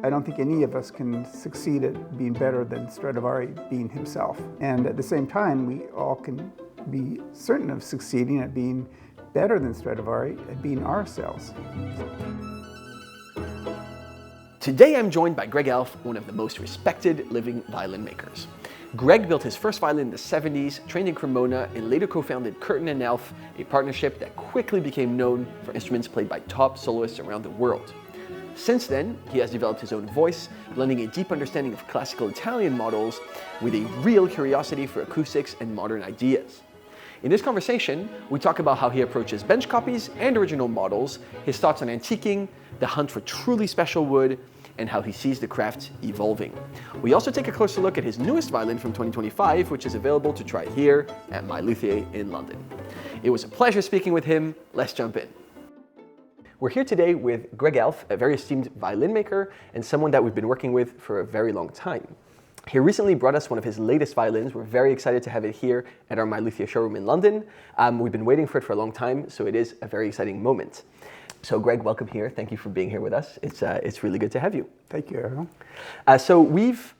I don't think any of us can succeed at being better than Stradivari being himself. And at the same time, we all can be certain of succeeding at being better than Stradivari, at being ourselves. Today I'm joined by Greg Alf, one of the most respected living violin makers. Greg built his first violin in the 70s, trained in Cremona, and later co-founded Curtin and Alf, a partnership that quickly became known for instruments played by top soloists around the world. Since then, he has developed his own voice, blending a deep understanding of classical Italian models with a real curiosity for acoustics and modern ideas. In this conversation, we talk about how he approaches bench copies and original models, his thoughts on antiquing, the hunt for truly special wood, and how he sees the craft evolving. We also take a closer look at his newest violin from 2025, which is available to try here at MyLuthier in London. It was a pleasure speaking with him. Let's jump in. We're here today with Greg Alf, a very esteemed violin maker and someone that we've been working with for a very long time. He recently brought us one of his latest violins. We're very excited to have it here at our MyLuthier showroom in London. We've been waiting for it for a long time, so it is a very exciting moment. So Greg, welcome here. Thank you for being here with us. It's really good to have you. Thank you, Ariel. So we've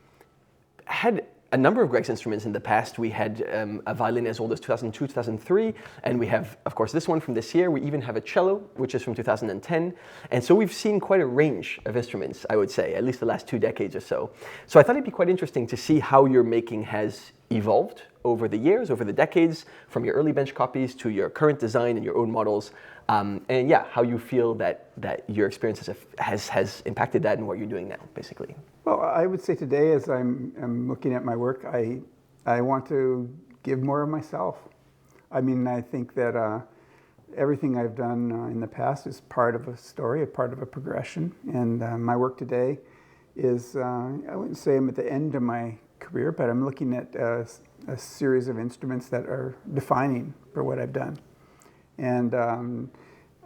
had a number of Greg's instruments in the past. We had a violin as old as 2002, 2003, and we have, of course, this one from this year. We even have a cello, which is from 2010. And so we've seen quite a range of instruments, I would say, at least the last 2 decades or so. So I thought it'd be quite interesting to see how your making has evolved over the years, over the decades, from your early bench copies to your current design and your own models. And yeah, how you feel that your experience has impacted that and what you're doing now, basically. Well, I would say today, as I'm looking at my work, I want to give more of myself. I mean, I think that everything I've done in the past is part of a story, a part of a progression. And my work today is, I wouldn't say I'm at the end of my career, but I'm looking at a series of instruments that are defining for what I've done. And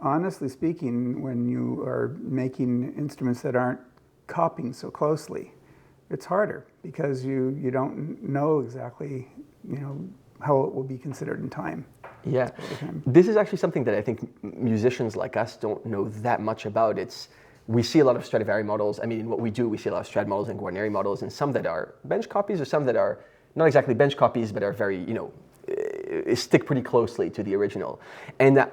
honestly speaking, when you are making instruments that aren't copying so closely, it's harder because you don't know exactly, how it will be considered in time. Yeah, this is actually something that I think musicians like us don't know that much about. We see a lot of Stradivari models. I mean, in what we do, we see a lot of Strad models and Guarneri models, and some that are bench copies, or some that are not exactly bench copies, but are very, stick pretty closely to the original. And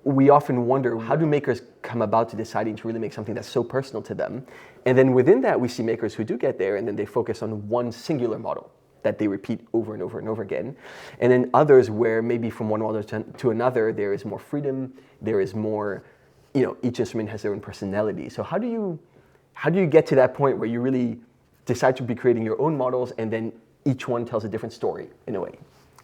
we often wonder, how do makers come about to deciding to really make something that's so personal to them? And then within that, we see makers who do get there, and then they focus on one singular model that they repeat over and over and over again. And then others where maybe from one model to another, there is more freedom, there is more, each instrument has their own personality. So how do you get to that point where you really decide to be creating your own models, and then each one tells a different story in a way?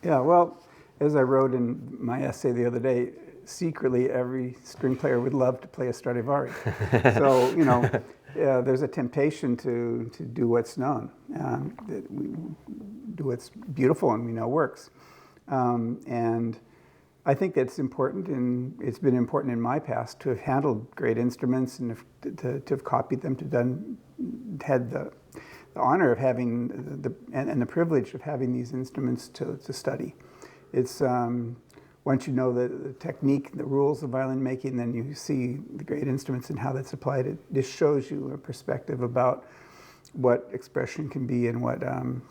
Yeah, well, as I wrote in my essay the other day, secretly every string player would love to play a Stradivari. So, there's a temptation to do what's known, that we do what's beautiful and we know works. And I think that's important, and it's been important in my past to have handled great instruments and to have copied them, had the honor of having and the privilege of having these instruments to study. It's once you know the technique, the rules of violin making, then you see the great instruments and how that's applied. It just shows you a perspective about what expression can be and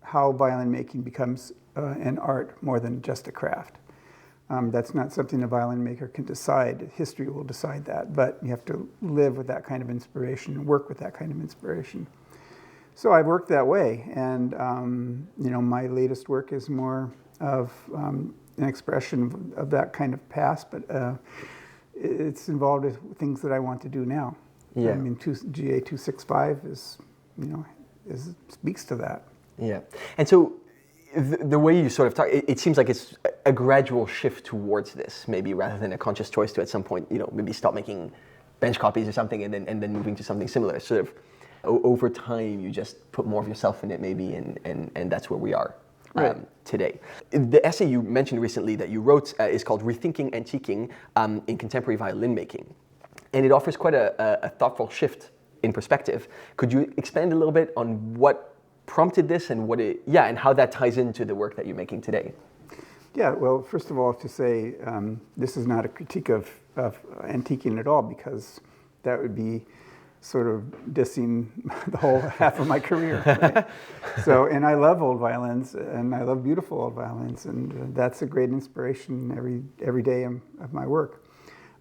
how violin making becomes an art more than just a craft. That's not something a violin maker can decide. History will decide that, but you have to live with that kind of inspiration and work with that kind of inspiration. So I've worked that way, and my latest work is more of an expression of that kind of past, but it's involved with things that I want to do now. Yeah. I mean, GA 265 speaks to that. Yeah, and so the way you sort of talk, it seems like it's a gradual shift towards this, maybe rather than a conscious choice to at some point, maybe stop making bench copies or something, and then moving to something similar. Sort of over time, you just put more of yourself in it, maybe, and that's where we are. Right. Today. The essay you mentioned recently that you wrote is called Rethinking Antiquing in Contemporary Violin Making. And it offers quite a thoughtful shift in perspective. Could you expand a little bit on what prompted this and and how that ties into the work that you're making today? Yeah, well, first of all, to say this is not a critique of antiquing at all, because that would be sort of dissing the whole half of my career. Right? So, and I love old violins, and I love beautiful old violins, and that's a great inspiration every day of my work.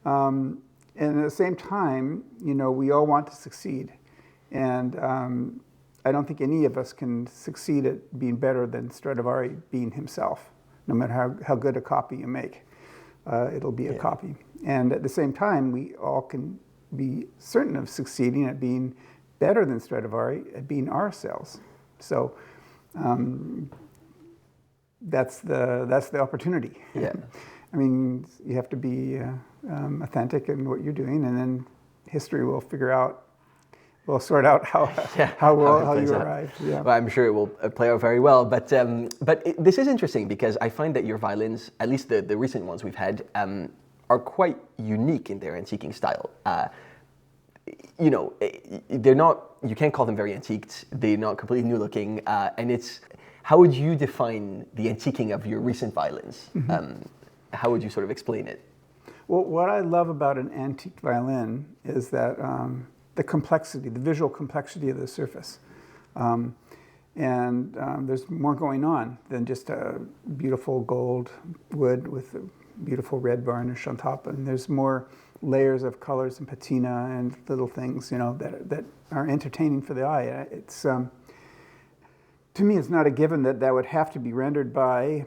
And at the same time, we all want to succeed, and I don't think any of us can succeed at being better than Stradivari being himself. No matter how good a copy you make, it'll be a copy. And at the same time, we all can be certain of succeeding at being better than Stradivari, at being ourselves. So that's the opportunity. Yeah. I mean, you have to be authentic in what you're doing, and then history will sort out how you arrived. Yeah. Well, I'm sure it will play out very well. But this is interesting because I find that your violins, at least the recent ones we've had, are quite unique in their antiquing style. They're not. You can't call them very antiqued. They're not completely new looking. And it's. How would you define the antiquing of your recent violins? Mm-hmm. How would you sort of explain it? Well, what I love about an antique violin is that the complexity, the visual complexity of the surface. There's more going on than just a beautiful gold wood with a beautiful red varnish on top. And there's more layers of colors and patina and little things, that are entertaining for the eye. It's to me, it's not a given that would have to be rendered by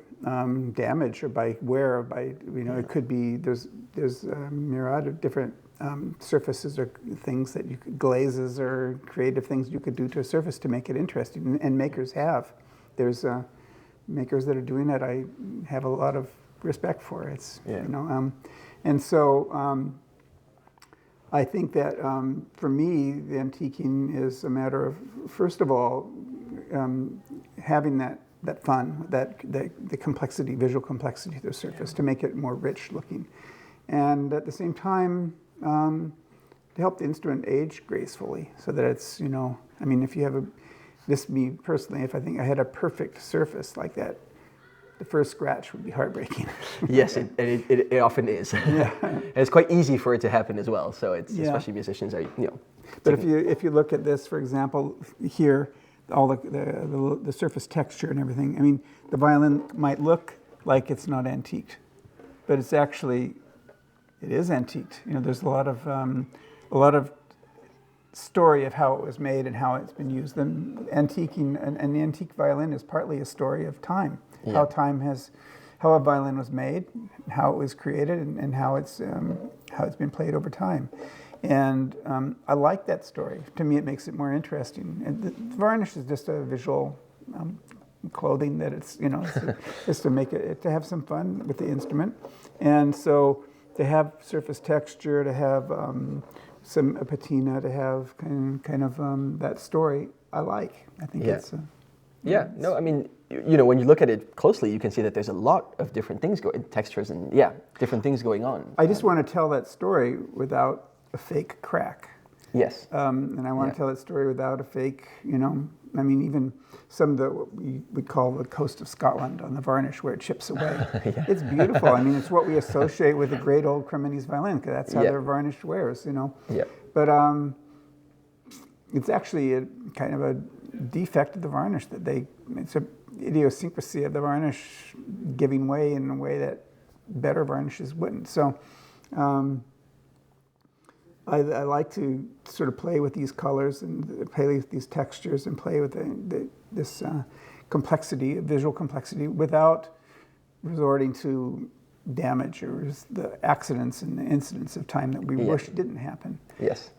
damage or by wear. Or by it could be there's a myriad of different surfaces or things that you could, glazes or creative things you could do to a surface to make it interesting, and makers have. There's makers that are doing that. I have a lot of respect for. And so I think that for me, the antiquing is a matter of, first of all, having that fun, the complexity, visual complexity of the surface to make it more rich looking, and at the same time to help the instrument age gracefully, so that it's if you have me personally, if I think I had a perfect surface like that, the first scratch would be heartbreaking. Yes, it often is. Yeah. And it's quite easy for it to happen as well. So it's especially musicians are But if you look at this, for example, here, all the surface texture and everything. I mean, the violin might look like it's not antiqued, but it's actually, it is antiqued. There's a lot of story of how it was made and how it's been used. And antiquing, and the antique violin is partly a story of time. Yeah. How a violin was made, how it was created, and how it's been played over time. And I like that story. To me, it makes it more interesting. And the varnish is just a visual clothing that it's just to make it, to have some fun with the instrument. And so to have surface texture, to have some patina, to have kind of that story, I like. I think it's. No, I mean, when you look at it closely, you can see that there's a lot of different things textures and different things going on. I just want to tell that story without a fake crack. Yes. And I want to tell that story without a fake, even some of what we would call the coast of Scotland on the varnish where it chips away. It's beautiful. I mean, it's what we associate with the great old Cremonese violin, because that's how their varnish wears, Yeah. But it's actually a kind of a defect of the varnish it's an idiosyncrasy of the varnish giving way in a way that better varnishes wouldn't. So I like to sort of play with these colors and play with these textures and play with this complexity, visual complexity, without resorting to damage or the accidents and the incidents of time that we wish didn't happen. Yes.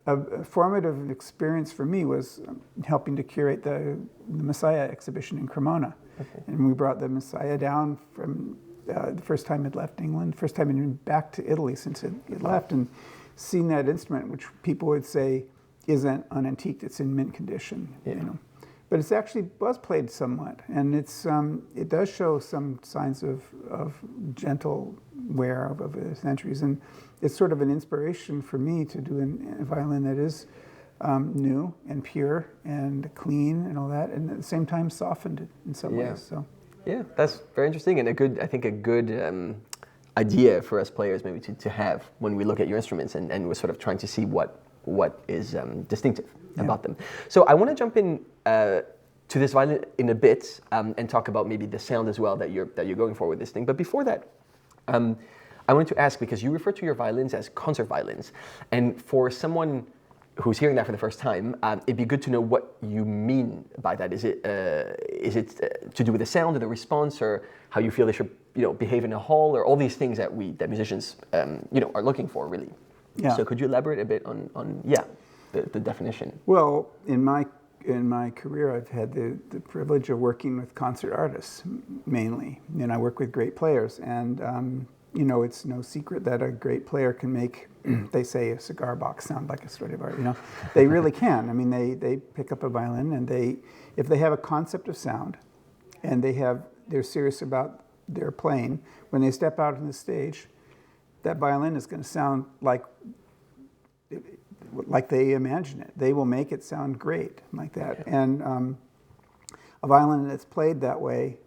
A formative experience for me was helping to curate the Messiah exhibition in Cremona. Okay. And we brought the Messiah down from the first time it left England, first time it went back to Italy since it left, and seen that instrument, which people would say isn't unantiqued, it's in mint condition, But it's actually was played somewhat, and it does show some signs of gentle wear over the centuries, and it's sort of an inspiration for me to do a violin that is new and pure and clean and all that, and at the same time softened in some ways. So. Yeah, that's very interesting, and a good idea for us players maybe to have when we look at your instruments and we're sort of trying to see what what is distinctive about them. So I want to jump in to this violin in a bit and talk about maybe the sound as well that you're going for with this thing. But before that, I wanted to ask, because you refer to your violins as concert violins, and for someone who's hearing that for the first time, it'd be good to know what you mean by that. Is it to do with the sound or the response, or how you feel they should behave in a hall, or all these things that musicians are looking for, really? Yeah. So could you elaborate a bit on the definition? Well, in my career, I've had the privilege of working with concert artists mainly, and I work with great players. And it's no secret that a great player can make, they say, a cigar box sound like a Stradivari. They really can. I mean, they pick up a violin, and if they have a concept of sound, and they're serious about their playing, when they step out on the stage, that violin is going to sound like they imagine it. They will make it sound great like that. Yeah. And a violin that's played that way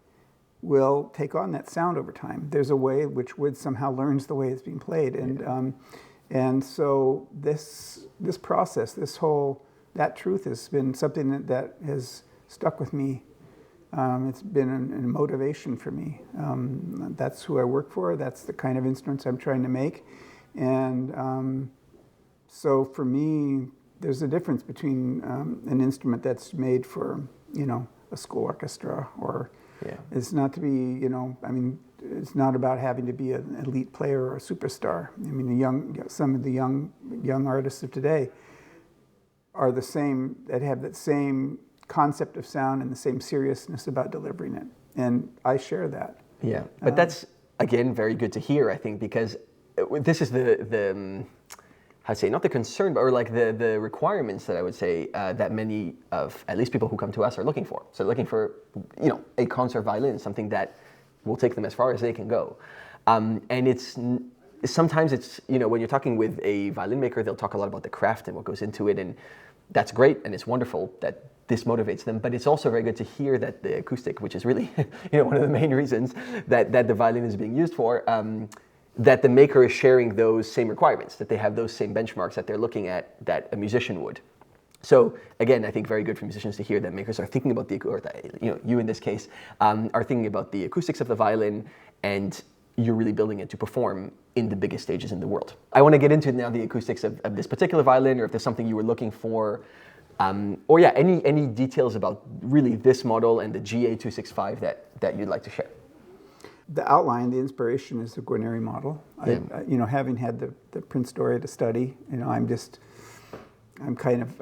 will take on that sound over time. There's a way which wood somehow learns the way it's being played. And so this process, that truth has been something that has stuck with me. It's been a motivation for me. That's who I work for. That's the kind of instruments I'm trying to make. And so for me, there's a difference between an instrument that's made for, a school orchestra, or it's not to be, it's not about having to be an elite player or a superstar. I mean, some of the young artists of today are the same, that have that same concept of sound and the same seriousness about delivering it. And I share that. Yeah, but that's, again, very good to hear, I think, because this is the I'd say, not the concern, but or like the requirements that I would say that many of, at least people who come to us, are looking for. So looking for, a concert violin, something that will take them as far as they can go. And sometimes it's, when you're talking with a violin maker, they'll talk a lot about the craft and what goes into it, and that's great, and it's wonderful that this motivates them, but it's also very good to hear that the acoustic, which is really, one of the main reasons that the violin is being used for, that the maker is sharing those same requirements, that they have those same benchmarks that they're looking at that a musician would. So again, I think very good for musicians to hear that makers are thinking about you in this case, are thinking about the acoustics of the violin, and you're really building it to perform in the biggest stages in the world. I want to get into now the acoustics of this particular violin, or if there's something you were looking for, any details about really this model and the GA265 that you'd like to share. The outline, the inspiration is the Guarneri model. Yeah. Having had the Prince Doria to study, I'm kind of,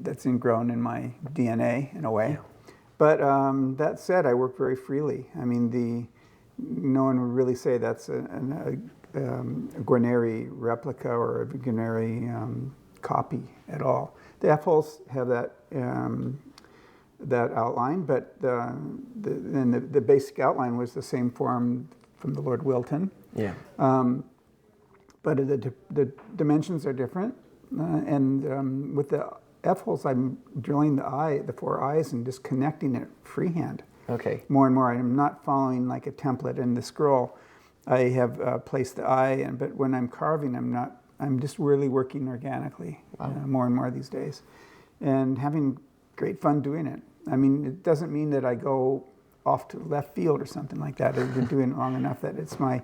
that's ingrown in my DNA in a way. Yeah. But that said, I work very freely. I mean, no one would really say that's a Guarneri replica or a Guarneri copy at all. The F-holes have that outline, but the basic outline was the same form from the Lord Wilton. Yeah. But the dimensions are different, and with the F-holes, I'm drilling the four eyes and just connecting it freehand. Okay. More and more, I'm not following like a template in the scroll. I have placed the eye, but when I'm carving, I'm just really working organically. Wow. More and more these days, and having great fun doing it. I mean, it doesn't mean that I go off to left field or something like that. I've been doing it long enough that it's my,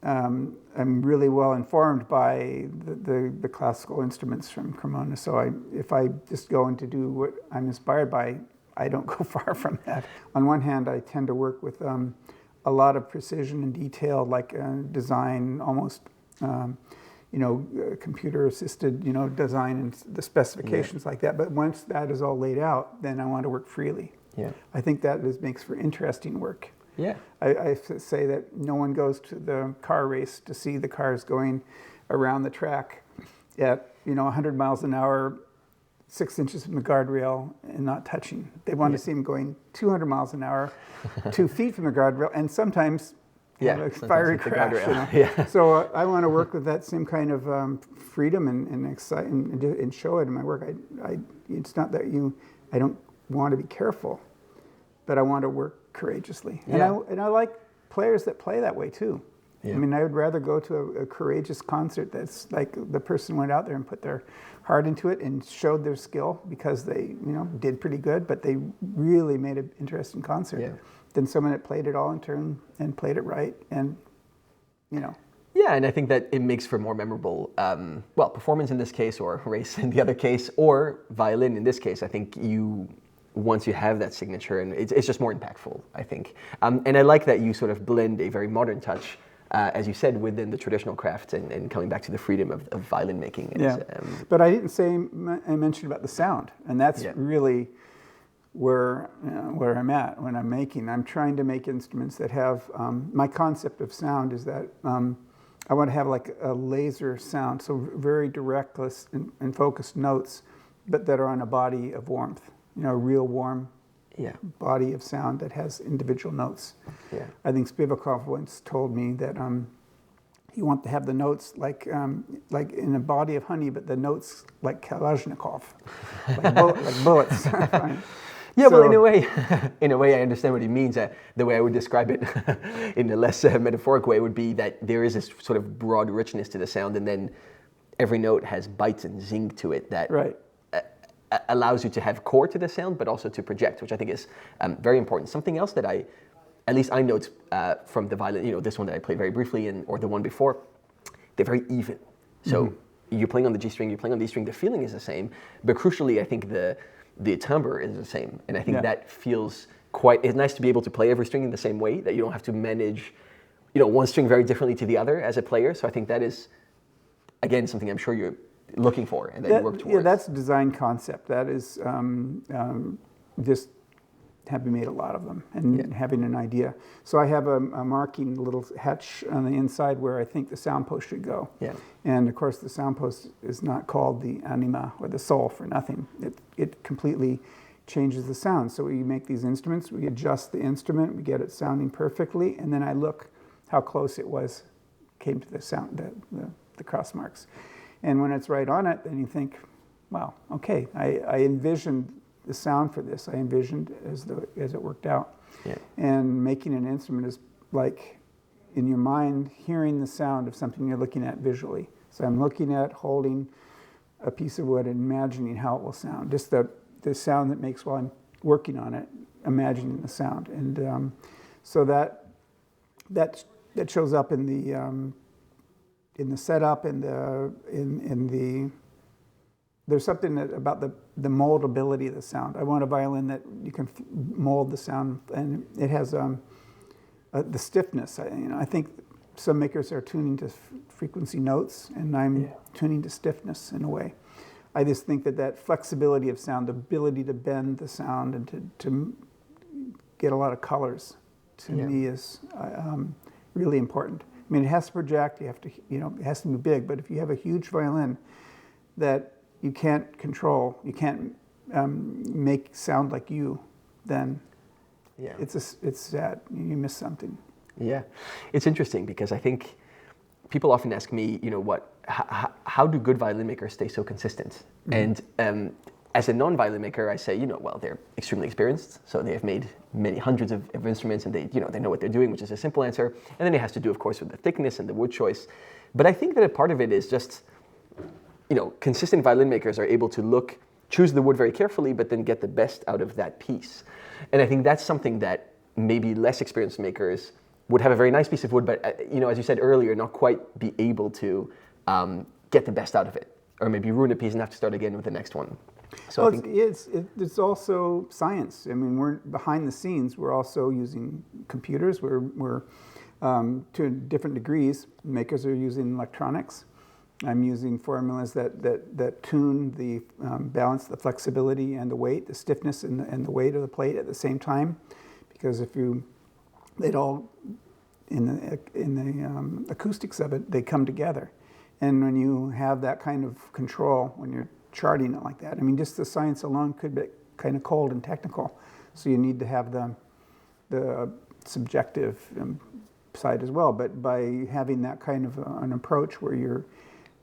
I'm really well informed by the classical instruments from Cremona. So if I just go in to do what I'm inspired by, I don't go far from that. On one hand, I tend to work with a lot of precision and detail, like design, almost computer-assisted, design and the specifications like that. But once that is all laid out, then I want to work freely. Yeah. I think that makes for interesting work. Yeah. I say that no one goes to the car race to see the cars going around the track at 100 miles an hour, 6 inches from the guardrail, and not touching. They want to see them going 200 miles an hour, 2 feet from the guardrail, and sometimes a fiery crash. Yeah. So I want to work with that same kind of freedom and excitement and show it in my work. It's not that I don't want to be careful, but I want to work courageously. Yeah. And I like players that play that way too. I mean, I would rather go to a courageous concert that's like the person went out there and put their heart into it and showed their skill because they, did pretty good, but they really made an interesting concert than someone that played it all in turn and played it right and, Yeah, and I think that it makes for more memorable, performance in this case, or race in the other case, or violin in this case. I think once you have that signature, and it's just more impactful, I think. And I like that you sort of blend a very modern touch, as you said, within the traditional craft, and coming back to the freedom of violin making. But I didn't say, I mentioned about the sound, and that's really where I'm at when I'm making. I'm trying to make instruments that have, my concept of sound is that I want to have like a laser sound, so very direct and focused notes, but that are on a body of warmth, a real warm body of sound that has individual notes. I think Spivakov once told me that you want to have the notes like in a body of honey, but the notes like Kalashnikov, like bullets. Yeah, well, in a way, I understand what he means. The way I would describe it, in a less metaphoric way, would be that there is this sort of broad richness to the sound, and then every note has bite and zing to it that allows you to have core to the sound, but also to project, which I think is very important. Something else that at least I note from the violin, this one that I played very briefly, or the one before, they're very even. So you're playing on the G string, you're playing on the E string, the feeling is the same, but crucially, I think the timbre is the same, and I think that feels it's nice to be able to play every string in the same way, that you don't have to manage, one string very differently to the other as a player. So I think that is, again, something I'm sure you're looking for and that you work towards. Yeah, that's a design concept. That is just having made a lot of them and having an idea. So I have a marking little hatch on the inside where I think the sound post should go. And of course the sound post is not called the anima or the soul for nothing. It completely changes the sound. So we make these instruments, we adjust the instrument, we get it sounding perfectly, and then I look how close it came to the sound, the cross marks. And when it's right on it, then you think, wow, okay, I envisioned the sound for this. I envisioned as it worked out. And making an instrument is like, in your mind, hearing the sound of something you're looking at visually. So I'm looking at, holding a piece of wood and imagining how it will sound. Just the sound that makes while I'm working on it, imagining the sound. And so that shows up in the setup, in the there's something about the moldability of the sound. I want a violin that you can mold the sound, and it has the stiffness. I think some makers are tuning to frequency notes, and I'm tuning to stiffness in a way. I just think that flexibility of sound, the ability to bend the sound and to get a lot of colors, to me is really important. I mean, it has to project. You have to, it has to be big. But if you have a huge violin that you can't control, you can't make sound like you, then it's sad. You miss something. Yeah, it's interesting because I think people often ask me, how do good violin makers stay so consistent? And as a non-violin maker, I say, they're extremely experienced, so they have made many hundreds of instruments, and they know what they're doing, which is a simple answer. And then it has to do, of course, with the thickness and the wood choice. But I think that a part of it is just, consistent violin makers are able to choose the wood very carefully, but then get the best out of that piece. And I think that's something that maybe less experienced makers would have a very nice piece of wood, but as you said earlier, not quite be able to get the best out of it, or maybe ruin a piece and have to start again with the next one. So well, it's also science. I mean, we're behind the scenes. We're also using computers. We're to different degrees. Makers are using electronics. I'm using formulas that tune the balance, the flexibility, and the weight, the stiffness, and the weight of the plate at the same time. Because if they'd all in the acoustics of it, they come together. And when you have that kind of control, when you're charting it like that, I mean, just the science alone could be kind of cold and technical. So you need to have the subjective side as well. But by having that kind of an approach where you're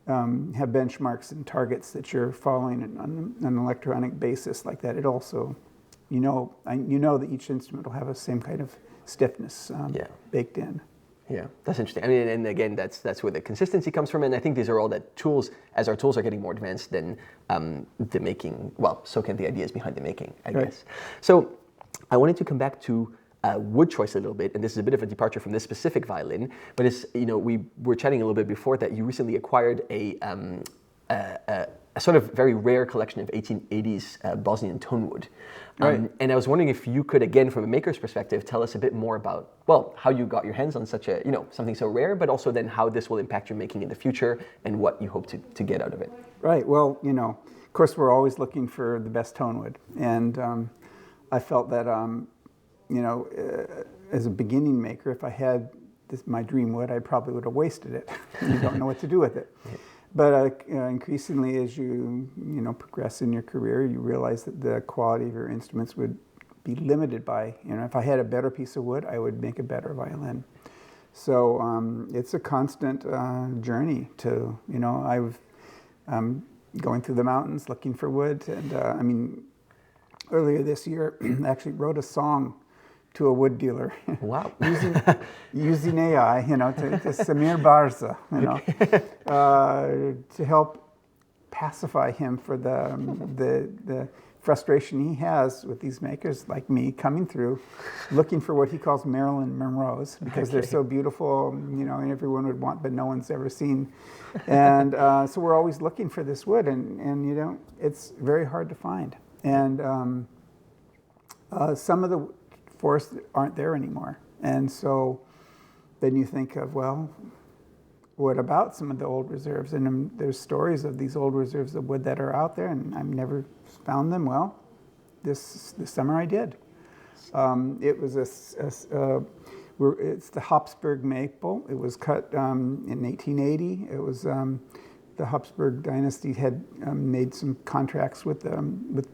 have benchmarks and targets that you're following on an electronic basis like that, it also, that each instrument will have the same kind of stiffness baked in. Yeah, that's interesting. I mean, and again, that's where the consistency comes from. And I think these are all the tools. As our tools are getting more advanced, then the making. Well, so can the ideas behind the making, I guess. So, I wanted to come back to wood choice a little bit, and this is a bit of a departure from this specific violin. But it's, you know, we were chatting a little bit before that you recently acquired a sort of very rare collection of 1880s Bosnian tonewood. And I was wondering if you could, again, from a maker's perspective, tell us a bit more about, well, how you got your hands on such a, you know, something so rare, but also then how this will impact your making in the future and what you hope to get out of it. Right. Well, you know, of course, we're always looking for the best tonewood. And I felt that, you know, as a beginning maker, if I had my dream wood, I probably would have wasted it. You don't know what to do with it. But increasingly, as you progress in your career, you realize that the quality of your instruments would be limited by, you know, if I had a better piece of wood, I would make a better violin. So it's a constant journey to, you know, going through the mountains looking for wood. And I mean, earlier this year, I actually wrote a song to a wood dealer. Wow. using AI, you know, to Samir Barza, you know, to help pacify him for the frustration he has with these makers like me coming through, looking for what he calls Marilyn Monroes, because they're so beautiful, you know, and everyone would want, but no one's ever seen. And so we're always looking for this wood, and you know, it's very hard to find. And some of the forests aren't there anymore. And so then you think of, well, what about some of the old reserves? And there's stories of these old reserves of wood that are out there, and I've never found them. Well, this summer I did. It was it's the Habsburg maple. It was cut in 1880. It was the Habsburg dynasty had made some contracts with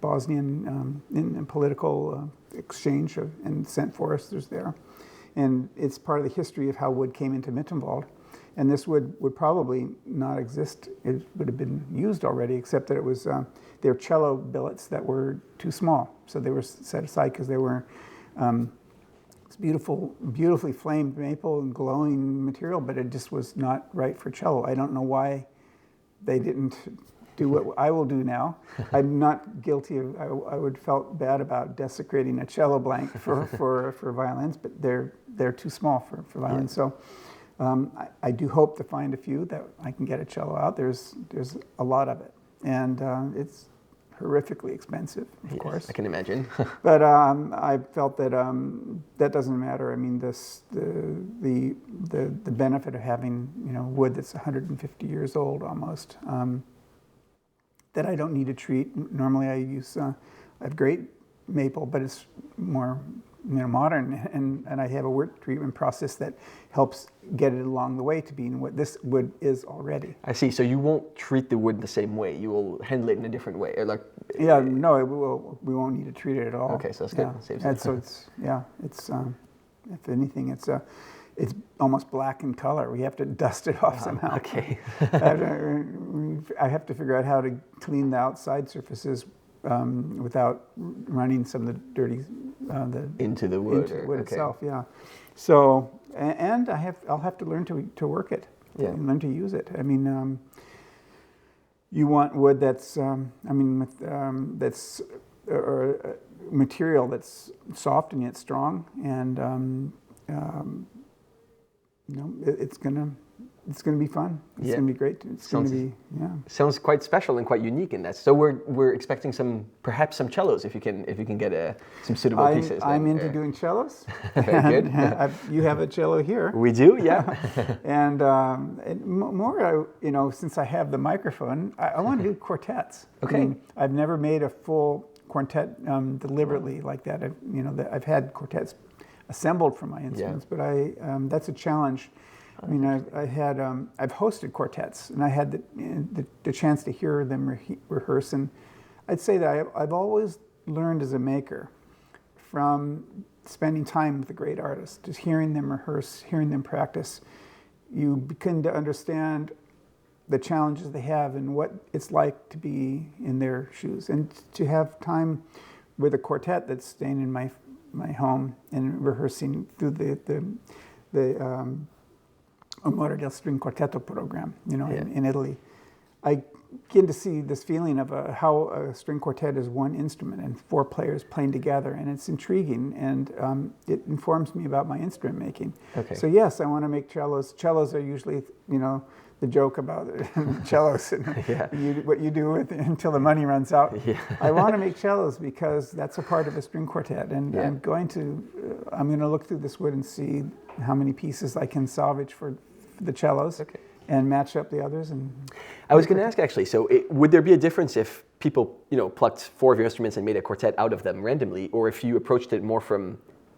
Bosnian in political exchange and sent foresters there. And it's part of the history of how wood came into Mittenwald. And this wood would probably not exist. It would have been used already, except that it was they're cello billets that were too small. So they were set aside because they were it's beautifully flamed maple and glowing material, but it just was not right for cello. I don't know why they didn't do what I will do now. I'm not guilty of, I would felt bad about desecrating a cello blank for violins, but they're too small for violins. Yeah. So I do hope to find a few that I can get a cello out. There's a lot of it, and it's horrifically expensive, of course. I can imagine. But I felt that that doesn't matter. I mean, the benefit of having, you know, wood that's 150 years old almost, that I don't need to treat. Normally I use I have great maple, but it's more, you know, modern, and I have a work treatment process that helps get it along the way to being what this wood is already. I see. So you won't treat the wood the same way. You will handle it in a different way, or like. Yeah, no, we won't need to treat it at all. Okay, so that's good. Yeah. And so it's if anything, it's almost black in color. We have to dust it off somehow. Okay. I have to figure out how to clean the outside surfaces without running some of the dirty into the wood, itself. Yeah. So and I'll have to learn to work it. Yeah. And learn to use it. I mean, you want wood that's that's material that's soft and yet strong, and you know, it's gonna be fun. It's gonna be great. It's gonna be Sounds quite special and quite unique in that. So we're expecting perhaps some cellos if you can get some suitable pieces. I'm into doing cellos. Very good. You have a cello here. We do, yeah. And more, you know, since I have the microphone, I want to do quartets. Okay. I mean, I've never made a full quartet deliberately like that. I've had quartets assembled for my instruments, but that's a challenge. I mean, I've hosted quartets, and I had the chance to hear them rehearse, and I'd say that I've always learned as a maker from spending time with the great artists, just hearing them rehearse, hearing them practice. You begin to understand the challenges they have and what it's like to be in their shoes, and to have time with a quartet that's staying in my home and rehearsing through the Amore del String Quartetto program, Yeah. in Italy. I begin to see this feeling of how a string quartet is one instrument and 4 players playing together, and it's intriguing, and it informs me about my instrument making. Okay. So yes, I want to make cellos. Cellos are usually, the joke about cellos and Yeah. what you do with until the money runs out. Yeah. I want to make cellos because that's a part of a string quartet, and Yeah. I'm going to look through this wood and see how many pieces I can salvage for the cellos. Okay. And match up the others. And I was going to ask actually, so would there be a difference if people, plucked 4 of your instruments and made a quartet out of them randomly, or if you approached it more from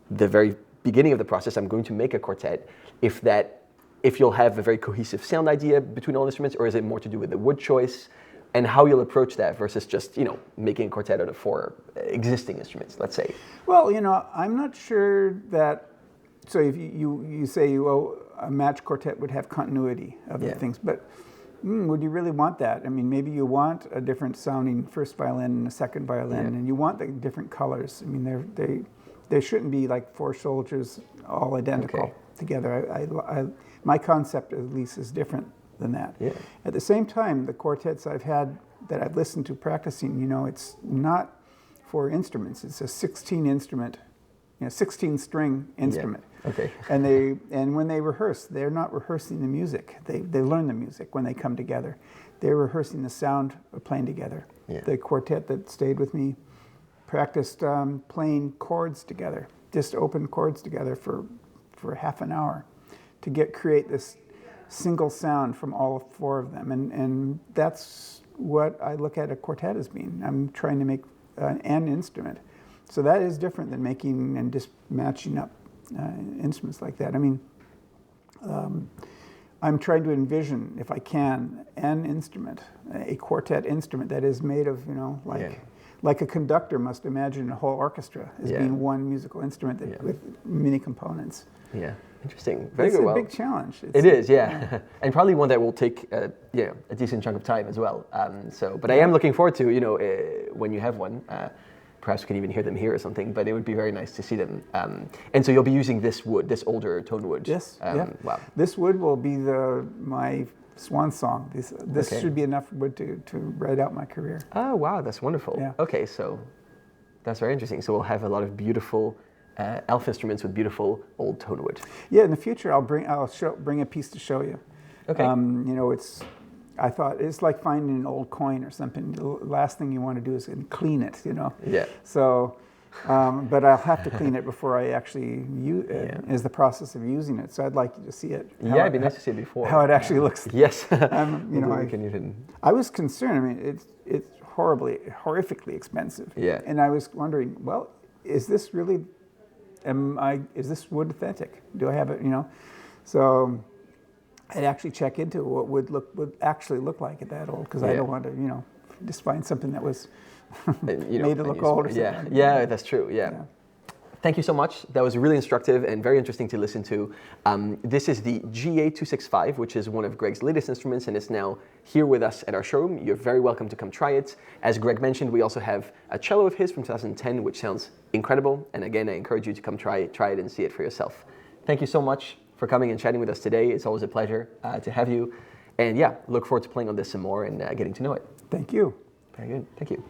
the very beginning of the process, I'm going to make a quartet, if you'll have a very cohesive sound idea between all instruments, or is it more to do with the wood choice and how you'll approach that versus just, making a quartet out of 4 existing instruments, let's say? Well, I'm not sure that, so if you say, well, a match quartet would have continuity of the things, but would you really want that? I mean, maybe you want a different sounding first violin and a second violin, and you want the different colors. I mean, they shouldn't be like 4 soldiers all identical together. My concept, at least, is different than that. Yeah. At the same time, the quartets I've had that I've listened to practicing, it's not 4 instruments. It's a 16 string instrument. Yeah. Okay. And when they rehearse, they're not rehearsing the music. They learn the music when they come together. They're rehearsing the sound of playing together. Yeah. The quartet that stayed with me practiced playing chords together, just open chords together for half an hour to create this single sound from all 4 of them. And that's what I look at a quartet as being. I'm trying to make an instrument. So that is different than making and just matching up instruments like that. I mean, I'm trying to envision, if I can, an instrument, a quartet instrument that is made of, like a conductor must imagine a whole orchestra as being one musical instrument with many components. Yeah, interesting. Very it's good. A big challenge. It is, yeah. And probably one that will take a decent chunk of time as well. But I am looking forward to, when you have one. Perhaps we can even hear them here or something, but it would be very nice to see them. And so you'll be using this wood, this older tone wood. Yes. Wow. This wood will be my swan song. This should be enough wood to write out my career. Oh, wow, that's wonderful. Yeah. Okay, so that's very interesting. So we'll have a lot of beautiful Alf instruments with beautiful old tone wood. Yeah, in the future I'll bring a piece to show you. Okay. I thought it's like finding an old coin or something. The last thing you want to do is clean it, Yeah. So, but I'll have to clean it before I actually use it. Is the process of using it. So I'd like you to see it. Yeah, it'd be nice to see it before. How it actually looks. Yes. I was concerned. I mean, it's horrifically expensive. Yeah. And I was wondering, well, is this really? Is this wood authentic? Do I have it? So I'd actually check into what would actually look like at that old, because I don't want to, just find something that was made to look old or something. Yeah, that's true. Yeah. Thank you so much. That was really instructive and very interesting to listen to. This is the GA265, which is one of Greg's latest instruments, and it's now here with us at our showroom. You're very welcome to come try it. As Greg mentioned, we also have a cello of his from 2010, which sounds incredible. And again, I encourage you to come try it and see it for yourself. Thank you so much for coming and chatting with us today. It's always a pleasure to have you. And look forward to playing on this some more and getting to know it. Thank you. Very good. Thank you.